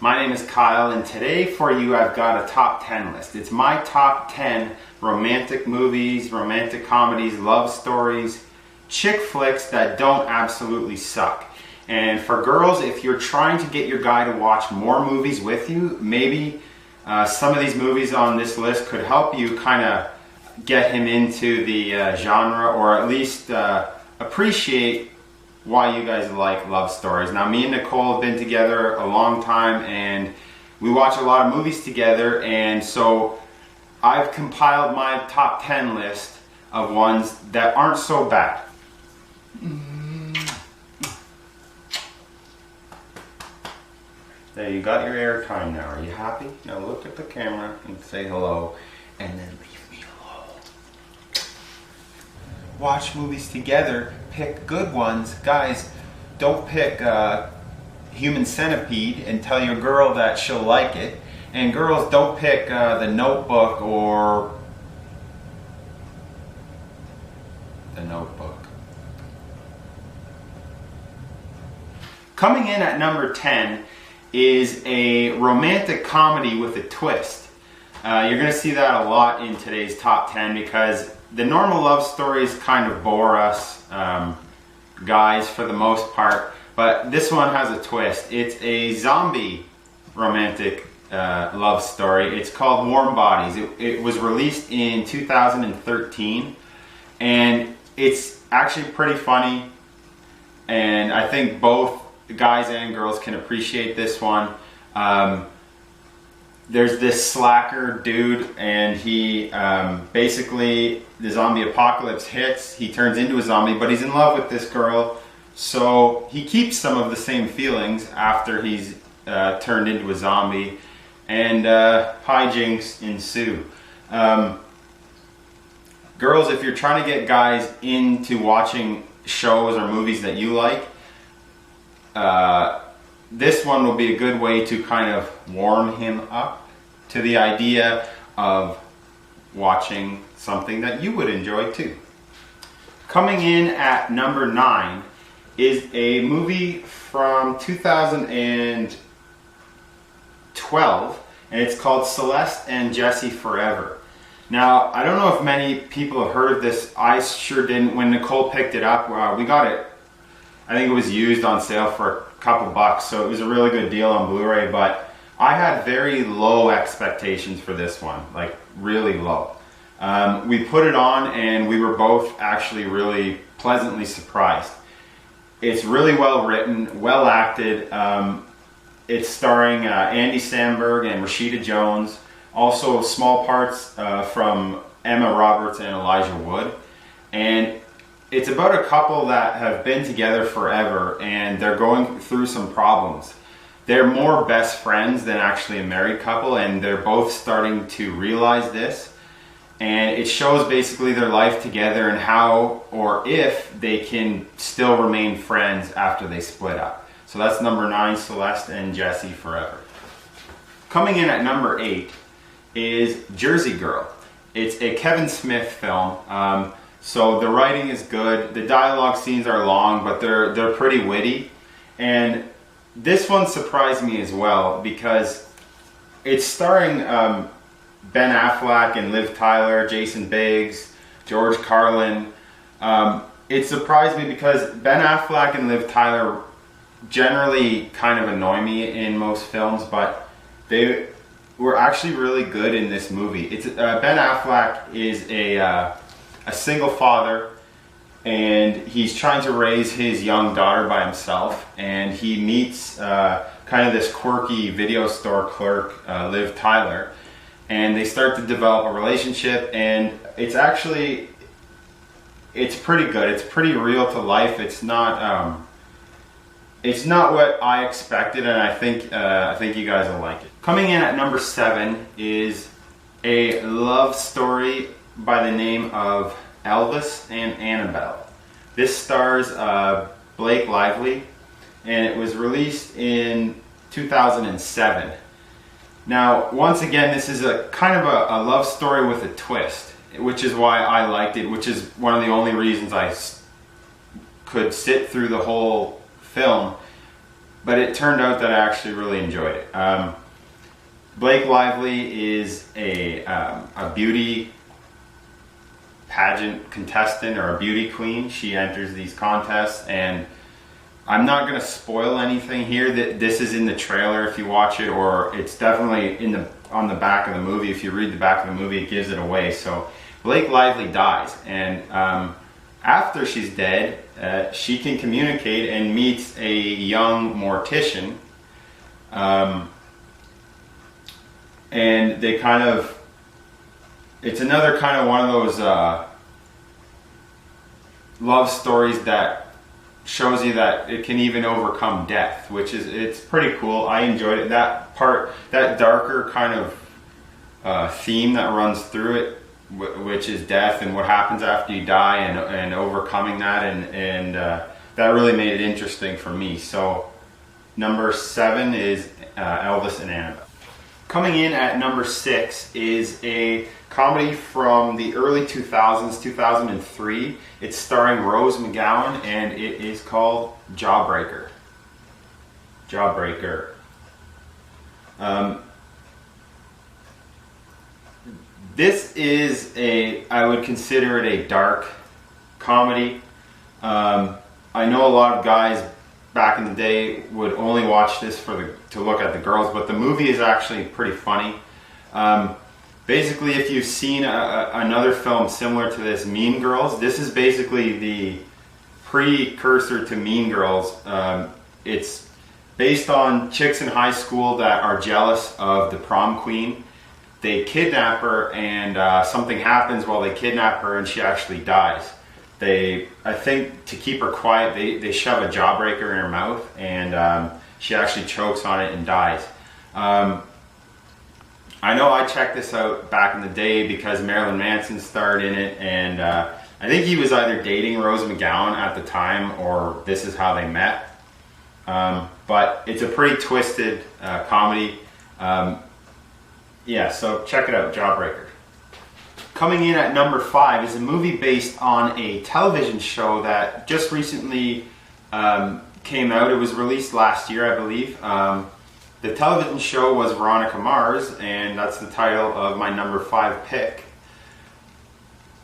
My name is Kyle, and today for you I've got a top 10 list. It's my top 10 romantic movies, romantic comedies, love stories, chick flicks that don't absolutely suck. And for girls, if you're trying to get your guy to watch more movies with you, maybe some of these movies on this list could help you kind of get him into the genre, or at least appreciate why you guys like love stories. Now, me and Nicole have been together a long time, and we watch a lot of movies together, and so I've compiled my top 10 list of ones that aren't so bad. There, you got your airtime now. Are you happy? Now look at the camera and say hello, and then leave me alone. Watch movies together. Pick good ones. Guys, don't pick Human Centipede and tell your girl that she'll like it. And girls, don't pick The Notebook or The Notebook. Coming in at number 10 is a romantic comedy with a twist. You're going to see that a lot in today's top 10 because the normal love stories kind of bore us guys for the most part, but this one has a twist. It's a zombie romantic love story. It's called Warm Bodies. It was released in 2013, and it's actually pretty funny, and I think both guys and girls can appreciate this one. There's this slacker dude, and he basically, the zombie apocalypse hits, he turns into a zombie, but he's in love with this girl, so he keeps some of the same feelings after he's turned into a zombie, and hijinks ensue. Girls, if you're trying to get guys into watching shows or movies that you like, this one will be a good way to kind of warm him up to the idea of watching something that you would enjoy too. Coming in at number 9 is a movie from 2012, and it's called Celeste and Jesse Forever. Now, I don't know if many people have heard of this. I sure didn't. When Nicole picked it up, we got it, I think it was used on sale for a couple bucks, so it was a really good deal on Blu-ray, but I had very low expectations for this one, like really low. We put it on and we were both actually really pleasantly surprised. It's really well written, well acted. It's starring Andy Samberg and Rashida Jones, also small parts from Emma Roberts and Elijah Wood, and it's about a couple that have been together forever and they're going through some problems. They're more best friends than actually a married couple, and they're both starting to realize this. And it shows basically their life together and how or if they can still remain friends after they split up. So that's number 9, Celeste and Jesse Forever. Coming in at number 8 is Jersey Girl. It's a Kevin Smith film. So the writing is good. The dialogue scenes are long, but they're pretty witty. And this one surprised me as well because it's starring Ben Affleck and Liv Tyler, Jason Biggs, George Carlin. It surprised me because Ben Affleck and Liv Tyler generally kind of annoy me in most films, but they were actually really good in this movie. It's Ben Affleck is a single father, and he's trying to raise his young daughter by himself, and he meets kind of this quirky video store clerk, Liv Tyler, and they start to develop a relationship, and it's pretty good. It's pretty real to life. It's not what I expected, and I think you guys will like it. Coming in at number 7 is a love story by the name of Elvis and Annabelle. This stars Blake Lively, and it was released in 2007. Now, once again, this is a kind of a love story with a twist, which is why I liked it, which is one of the only reasons I could sit through the whole film. but it turned out that I actually really enjoyed it. Blake Lively is a beauty pageant contestant, or a beauty queen. She enters these contests, and I'm not going to spoil anything here. That this is in the trailer if you watch it, or it's definitely on the back of the movie. If you read the back of the movie, it gives it away. So Blake Lively dies, and after she's dead, she can communicate and meets a young mortician, and they kind of, it's another kind of one of those love stories that shows you that it can even overcome death, which is, it's pretty cool. I enjoyed it. That part, that darker kind of theme that runs through it, which is death and what happens after you die, and overcoming that, and that really made it interesting for me. So number 7 is Elvis and Annabelle. Coming in at number 6 is a comedy from the early 2000s, 2003. It's starring Rose McGowan, and it is called Jawbreaker. Jawbreaker. This is I would consider it a dark comedy. I know a lot of guys back in the day would only watch this to look at the girls, but the movie is actually pretty funny. Basically, if you've seen another film similar to this, Mean Girls, this is basically the precursor to Mean Girls. It's based on chicks in high school that are jealous of the prom queen. They kidnap her, and something happens while they kidnap her, and she actually dies. I think to keep her quiet, they shove a jawbreaker in her mouth, and she actually chokes on it and dies. I know I checked this out back in the day because Marilyn Manson starred in it, and I think he was either dating Rose McGowan at the time, or this is how they met. But it's a pretty twisted comedy. Yeah, so check it out, Jawbreaker. Coming in at number 5 is a movie based on a television show that just recently came out. It was released last year, I believe. The television show was Veronica Mars, and that's the title of my number 5 pick.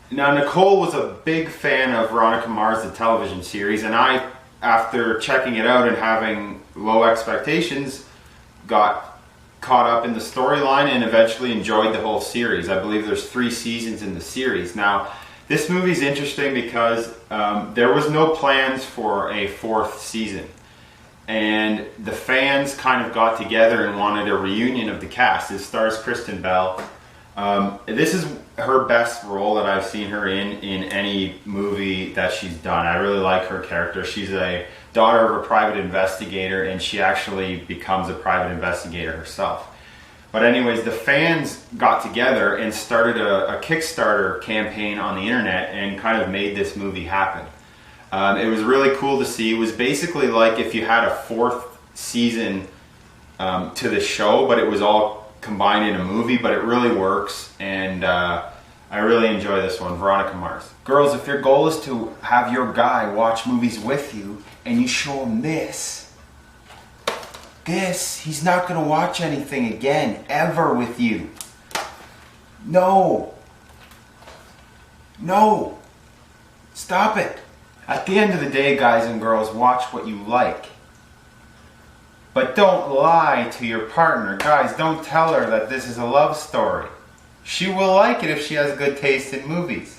Now, Nicole was a big fan of Veronica Mars, the television series, and I, after checking it out and having low expectations, got caught up in the storyline and eventually enjoyed the whole series. I believe there's 3 seasons in the series. Now, this movie's interesting because there was no plans for a 4th season. And the fans kind of got together and wanted a reunion of the cast. It stars Kristen Bell. This is her best role that I've seen her in any movie that she's done. I really like her character. She's a daughter of a private investigator, and she actually becomes a private investigator herself. But anyways, the fans got together and started a Kickstarter campaign on the internet and kind of made this movie happen. It was really cool to see. It was basically like if you had a 4th season to the show, but it was all combined in a movie, but it really works, and I really enjoy this one, Veronica Mars. Girls, if your goal is to have your guy watch movies with you, and you show him this, he's not going to watch anything again, ever with you. No. Stop it. At the end of the day, guys and girls, watch what you like. But don't lie to your partner. Guys, don't tell her that this is a love story. She will like it if she has good taste in movies.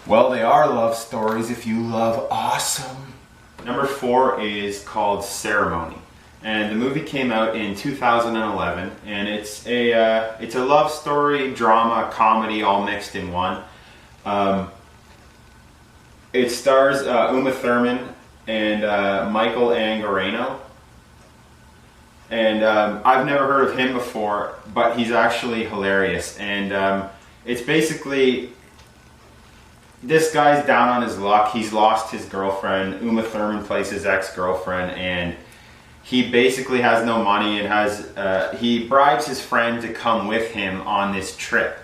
Well, they are love stories if you love awesome. Number 4 is called Ceremony. And the movie came out in 2011. And it's a love story, drama, comedy, all mixed in one. It stars Uma Thurman and Michael Angarano. And I've never heard of him before, but he's actually hilarious. And it's basically, this guy's down on his luck. He's lost his girlfriend. Uma Thurman plays his ex-girlfriend, and he basically has no money and he bribes his friend to come with him on this trip.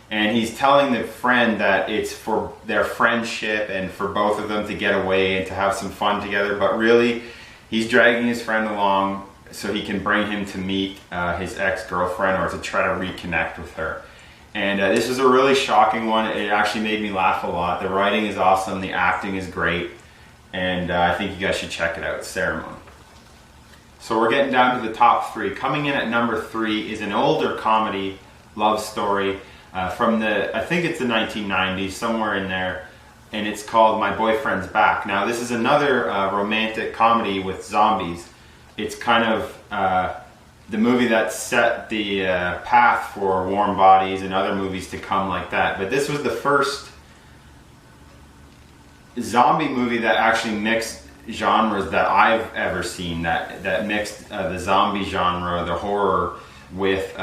And he's telling the friend that it's for their friendship and for both of them to get away and to have some fun together. But really, he's dragging his friend along so he can bring him to meet his ex-girlfriend or to try to reconnect with her. And this was a really shocking one. It actually made me laugh a lot. The writing is awesome, the acting is great, and I think you guys should check it out, Ceremony. So we're getting down to the top 3. Coming in at number 3 is an older comedy love story from I think it's the 1990s, somewhere in there, and it's called My Boyfriend's Back. Now this is another romantic comedy with zombies. It's kind of the movie that set the path for Warm Bodies and other movies to come like that. But this was the first zombie movie that actually mixed genres that I've ever seen, that mixed the zombie genre, the horror, with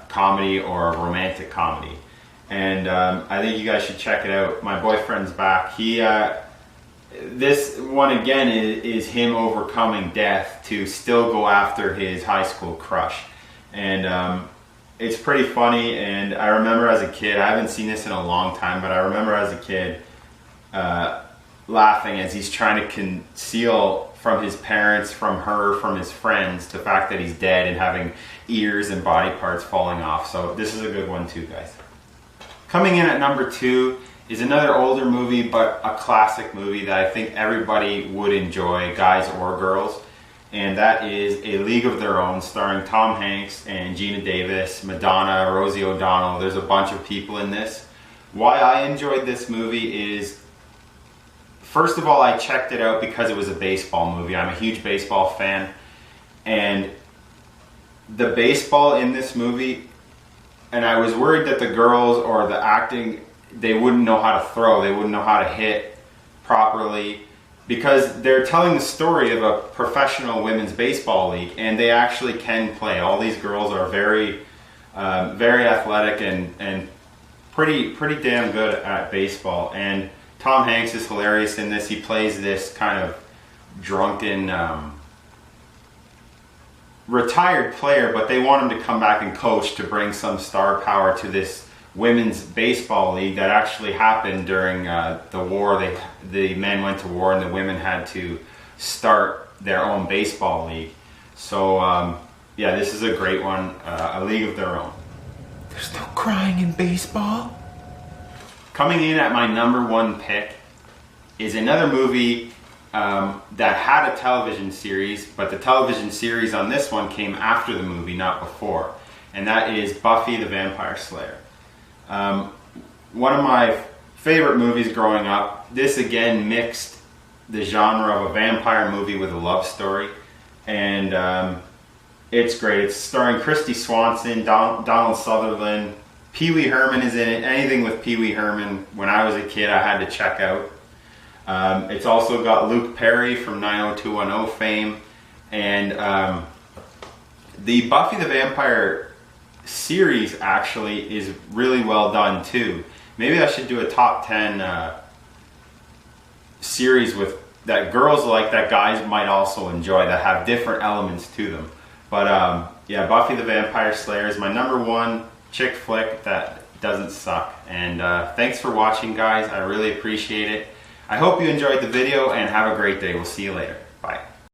comedy or romantic comedy. And I think you guys should check it out. My Boyfriend's Back. This one again is him overcoming death to still go after his high school crush. And it's pretty funny, and I remember as a kid, I haven't seen this in a long time, but I remember as a kid laughing as he's trying to conceal from his parents, from her, from his friends, the fact that he's dead and having ears and body parts falling off. So this is a good one too, guys. Coming in at number 2 is another older movie, but a classic movie that I think everybody would enjoy, guys or girls. And that is A League of Their Own, starring Tom Hanks and Gina Davis, Madonna, Rosie O'Donnell. There's a bunch of people in this. Why I enjoyed this movie is, first of all, I checked it out because it was a baseball movie. I'm a huge baseball fan. And the baseball in this movie, and I was worried that the girls or the acting, they wouldn't know how to throw, they wouldn't know how to hit properly, because they're telling the story of a professional women's baseball league, and they actually can play. All these girls are very athletic and pretty damn good at baseball. And Tom Hanks is hilarious in this. He plays this kind of drunken retired player, but they want him to come back and coach to bring some star power to this women's baseball league that actually happened during the war. The men went to war and the women had to start their own baseball league. So yeah, this is a great one, A League of Their Own. There's no crying in baseball. Coming in at my number 1 pick is another movie that had a television series, but the television series on this one came after the movie, not before. And that is Buffy the Vampire Slayer. One of my favorite movies growing up. This again mixed the genre of a vampire movie with a love story. And it's great. It's starring Christy Swanson, Donald Sutherland, Pee Wee Herman is in it. Anything with Pee Wee Herman, when I was a kid, I had to check out. It's also got Luke Perry from 90210 fame. And the Buffy the Vampire series actually is really well done too. Maybe I should do a top 10 series with that girls like, that guys might also enjoy, that have different elements to them. But yeah, Buffy the Vampire Slayer is my number 1 chick flick that doesn't suck. And thanks for watching, guys. I really appreciate it. I hope you enjoyed the video, and have a great day. We'll see you later.